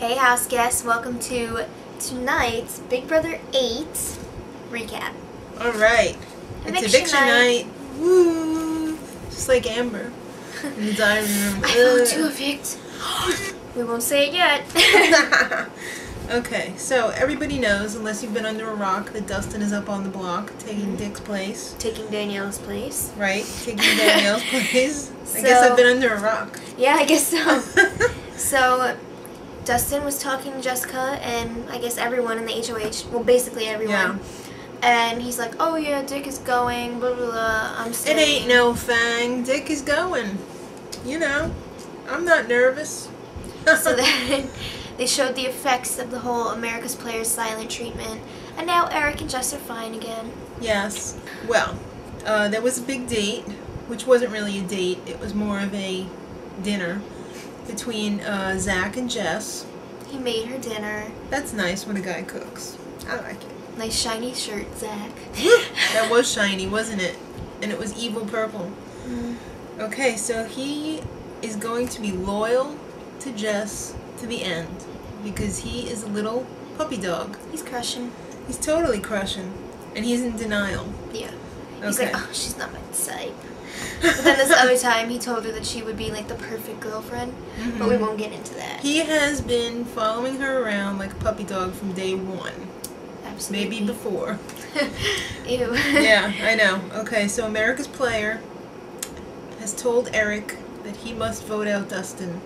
Hey house guests, welcome to tonight's Big Brother 8 recap. Alright, it's eviction night. Woo! Just like Amber in the diary room. I vote to evict. We won't say it yet. Okay, so everybody knows, unless you've been under a rock, that Dustin is up on the block, taking Dick's place. Taking Daniele's place. Right, taking Danielle's place. I guess I've been under a rock. Yeah, I guess so. So, Dustin was talking to Jessica and I guess everyone in the HOH, well basically everyone. Yeah. And he's like, oh yeah, Dick is going, blah blah blah, I'm staying. It ain't no thing, Dick is going. You know, I'm not nervous. So then they showed the effects of the whole America's Players silent treatment, and now Eric and Jess are fine again. Yes. Well, there was a big date, which wasn't really a date, it was more of a dinner between Zach and Jess. He made her dinner. That's nice when a guy cooks. I like it. Nice shiny shirt, Zach. That was shiny, wasn't it? And it was evil purple. Mm. Okay, so he is going to be loyal to Jess to the end because he is a little puppy dog. He's crushing. He's totally crushing. And he's in denial. Yeah. He's Okay. like, oh, she's not my type. But then this other time he told her that she would be like the perfect girlfriend. But we won't get into that. He has been following her around like a puppy dog from day one. Absolutely. Maybe before. Ew. Yeah, I know. Okay, so America's Player has told Eric that he must vote out Dustin.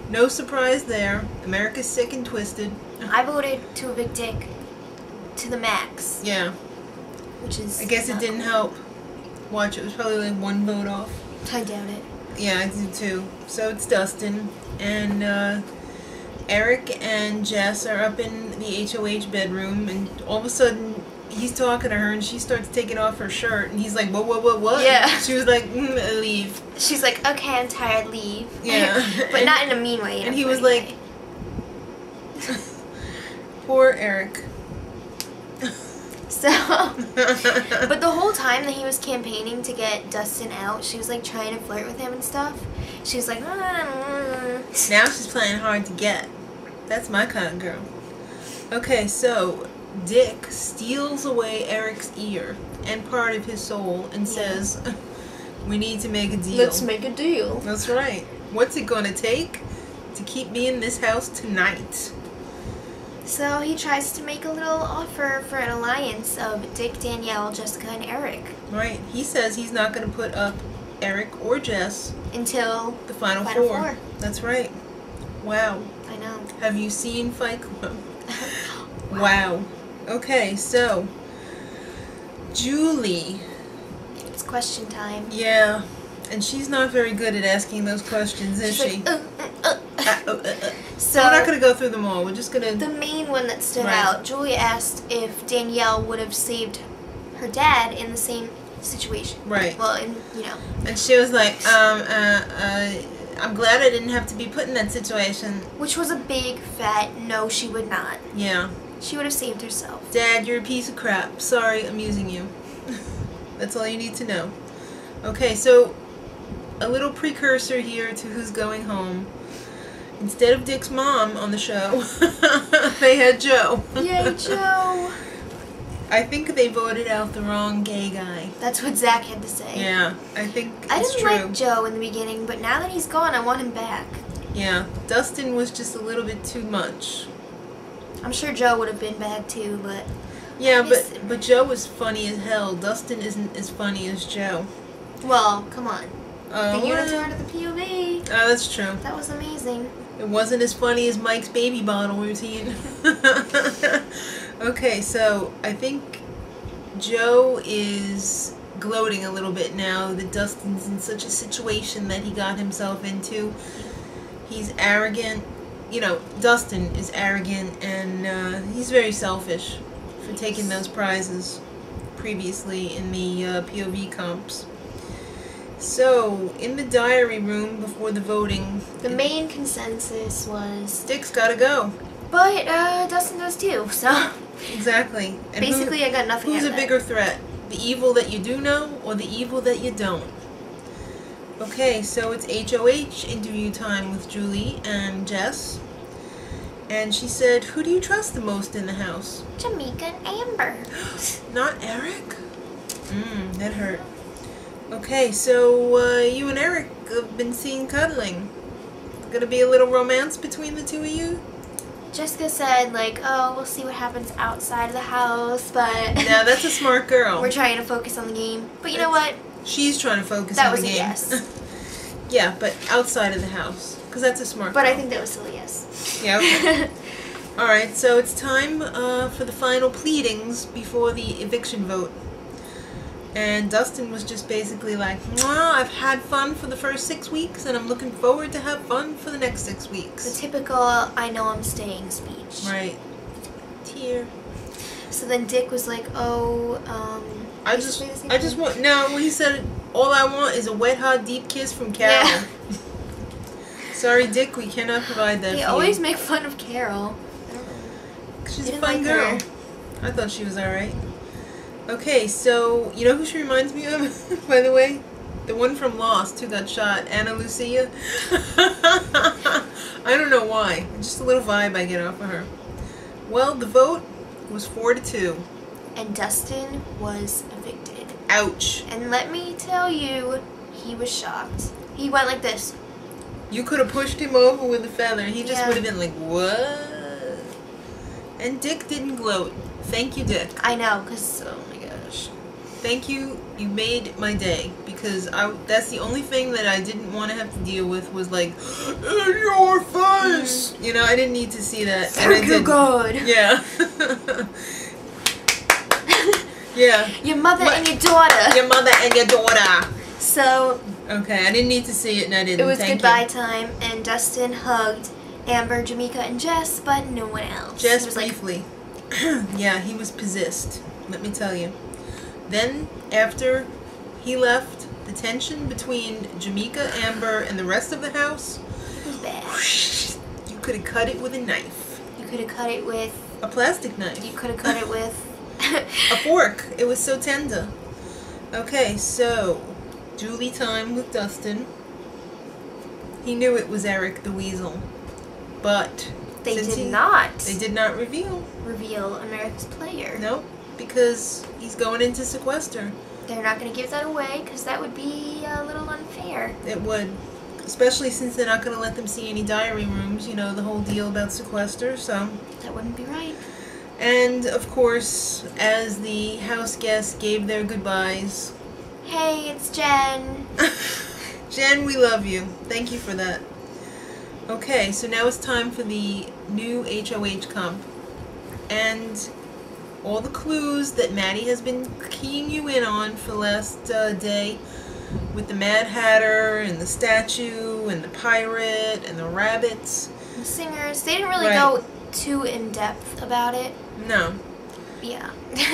No surprise there. America's sick and twisted. I voted to evict Dick to the max. Yeah. Which is I guess it didn't help. Watch, it was probably like one vote off. I doubt it. Yeah, I do too. So it's Dustin. And Eric and Jess are up in the HOH bedroom, and all of a sudden he's talking to her and she starts taking off her shirt and he's like, what? Yeah. She was like, leave. She's like, okay, I'm tired, leave. Yeah. But not in a mean way. And he was like, poor Eric. So, but the whole time that he was campaigning to get Dustin out, she was like trying to flirt with him and stuff. She was like, Now she's playing hard to get. That's my kind of girl. Okay, so Dick steals away Eric's ear and part of his soul and says, we need to make a deal. Let's make a deal. That's right. What's it gonna take to keep me in this house tonight? So he tries to make a little offer for an alliance of Dick, Danielle, Jessica, and Eric. Right. He says he's not gonna put up Eric or Jess until the final four. That's right. Wow. I know. Have you seen Fight Club? Wow. Okay, so Julie. It's question time. Yeah. And she's not very good at asking those questions, is she? Like, So we're not going to go through them all. We're just going to... The main one that stood out, Julie asked if Danielle would have saved her dad in the same situation. Right. Well, you know. And she was like, I'm glad I didn't have to be put in that situation. Which was a big, fat no, she would not. Yeah. She would have saved herself. Dad, you're a piece of crap. Sorry, I'm using you. That's all you need to know. Okay, so a little precursor here to who's going home. Instead of Dick's mom on the show, they had Joe. Yay, Joe! I think they voted out the wrong gay guy. That's what Zach had to say. Yeah, I think I it's didn't true. like Joe in the beginning, but now that he's gone, I want him back. Yeah, Dustin was just a little bit too much. I'm sure Joe would have been back too, but... Yeah, but Joe was funny as hell. Dustin isn't as funny as Joe. Well, come on. The What? unitard of the POV. Oh, that's true. That was amazing. It wasn't as funny as Mike's baby bottle routine. Okay, so I think Joe is gloating a little bit now that Dustin's in such a situation that he got himself into. He's arrogant. You know, Dustin is arrogant and he's very selfish for taking those prizes previously in the POV comps. So, in the diary room before the voting... The main consensus was... Dick's gotta go. But, Dustin does too, so... Exactly. And basically, I got nothing out Who's of a that. bigger threat? The evil that you do know, or the evil that you don't? Okay, so it's HOH interview time with Julie and Jess. And she said, "Who do you trust the most in the house?" Jamaica and Amber. Not Eric? That hurt. Okay, so you and Eric have been seen cuddling. Gonna be a little romance between the two of you? Jessica said, like, oh, we'll see what happens outside of the house, but... Yeah, that's a smart girl. We're trying to focus on the game. But you know what? She's trying to focus on the game. That was a yes. Yeah, but outside of the house. Because that's a smart girl. But I think that was still a yes. Yeah, okay. Alright, so it's time for the final pleadings before the eviction vote. And Dustin was just basically like, I've had fun for the first 6 weeks, and I'm looking forward to have fun for the next 6 weeks. The typical, I know I'm staying speech. Right. Tear. So then Dick was like, oh, I just want, no, he said, all I want is a wet, hot, deep kiss from Carol. Yeah. Sorry, Dick, we cannot provide that for you. They always make fun of Carol. She's a fun girl. I thought she was alright. Okay, so, you know who she reminds me of, by the way? The one from Lost who got shot, Anna Lucia. I don't know why. Just a little vibe I get off of her. Well, the vote was 4-2. And Dustin was evicted. Ouch. And let me tell you, he was shocked. He went like this. You could have pushed him over with a feather. He just Yeah. would have been like, what? And Dick didn't gloat. Thank you, Dick. I know, because, oh my gosh. Thank you. You made my day. Because that's the only thing that I didn't want to have to deal with was like, in your face! You know, I didn't need to see that. Thank you, God. Yeah. Yeah. Your mother and your daughter. Your mother and your daughter. So, okay, I didn't need to see it and I didn't. it was Thank goodbye you. time, and Dustin hugged Amber, Jamaica, and Jess, but no one else. Jess He was briefly. Yeah, he was possessed. Let me tell you. Then, after he left, the tension between Jamaica, Amber, and the rest of the house, It was bad. whoosh, you could have cut it with a knife. You could have cut it with... A plastic knife. You could have cut it with... A fork. It was so tender. Okay, so, Julie time with Dustin. He knew it was Eric the Weasel. But... They since did not They did not reveal. reveal America's player. Nope, because he's going into sequester. They're not going to give that away because that would be a little unfair. It would. Especially since they're not going to let them see any diary rooms, you know, the whole deal about sequester, so... That wouldn't be right. And, of course, as the house guests gave their goodbyes... Hey, it's Jen. Jen, we love you. Thank you for that. Okay, so now it's time for the new HOH comp. And all the clues that Maddie has been keying you in on for the last day, with the Mad Hatter and the statue and the pirate and the rabbits. The singers, they didn't really Right. go too in-depth about it. No. Yeah.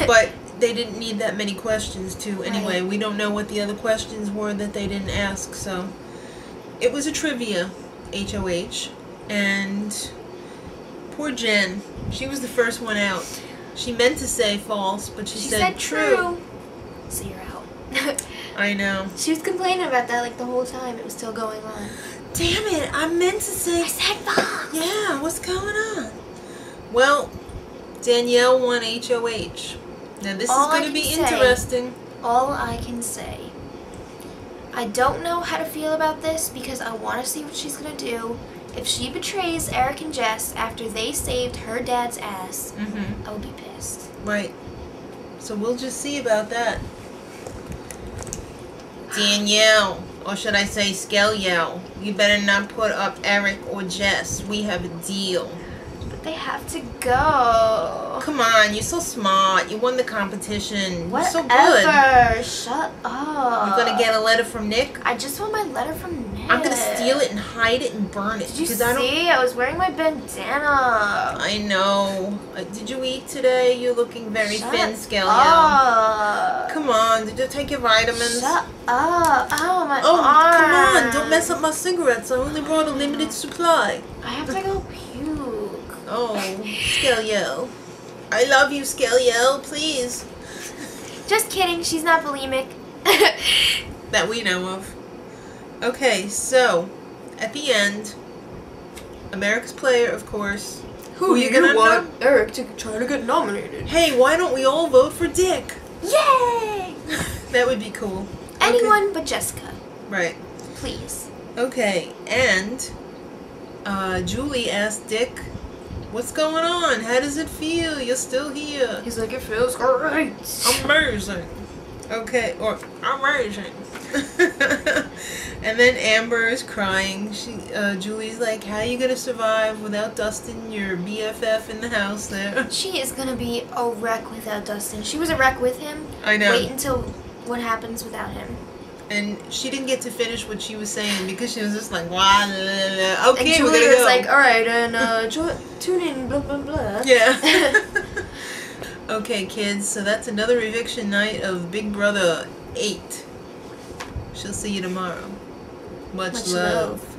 But they didn't need that many questions to anyway. Right. We don't know what the other questions were that they didn't ask, so it was a trivia HOH, and poor Jen, she was the first one out. She meant to say false, but she said true. So you're out. I know. She was complaining about that like the whole time it was still going on. Damn it, I meant to say... I said false. Yeah, what's going on? Well, Danielle won HOH. Now this All is I going to be can say- interesting. All I can say, I don't know how to feel about this because I want to see what she's going to do. If she betrays Eric and Jess after they saved her dad's ass, Mm-hmm. I will be pissed. Right. So we'll just see about that. Danielle, or should I say Skeliel, you better not put up Eric or Jess. We have a deal. But they have to go. Come on, you're so smart. You won the competition. You're so good. Whatever. Shut up. You're gonna get a letter from Nick? I just want my letter from Nick. I'm gonna steal it and hide it and burn it. Did you because see? I was wearing my bandana. I know. Did you eat today? You're looking very Shut thin, Skeliel. up. Come on, did you take your vitamins? Shut up. Ow, my Oh, arm. come on, don't mess up my cigarettes. I only brought a limited supply. I have to go puke. Oh, Skeliel. I love you, Skeliel, please. Just kidding. She's not bulimic. That we know of. Okay, so, at the end, America's player, of course, Who you gonna nom- Eric to try to get nominated. Hey, why don't we all vote for Dick? Yay! That would be cool. Anyone but Jessica. Right. Please. Okay, and Julie asked Dick, what's going on? How does it feel? You're still here. He's like, it feels great. Amazing. Okay, or amazing. And then Amber is crying. Julie's like, how are you gonna survive without Dustin, your BFF in the house there? She is gonna be a wreck without Dustin. She was a wreck with him. I know. Wait until what happens without him. And she didn't get to finish what she was saying because she was just like, wow, okay, and Julie we're gonna was go. like, alright, and tune in, blah, blah, blah. Yeah. Okay, kids, so that's another eviction night of Big Brother 8. She'll see you tomorrow. Much love.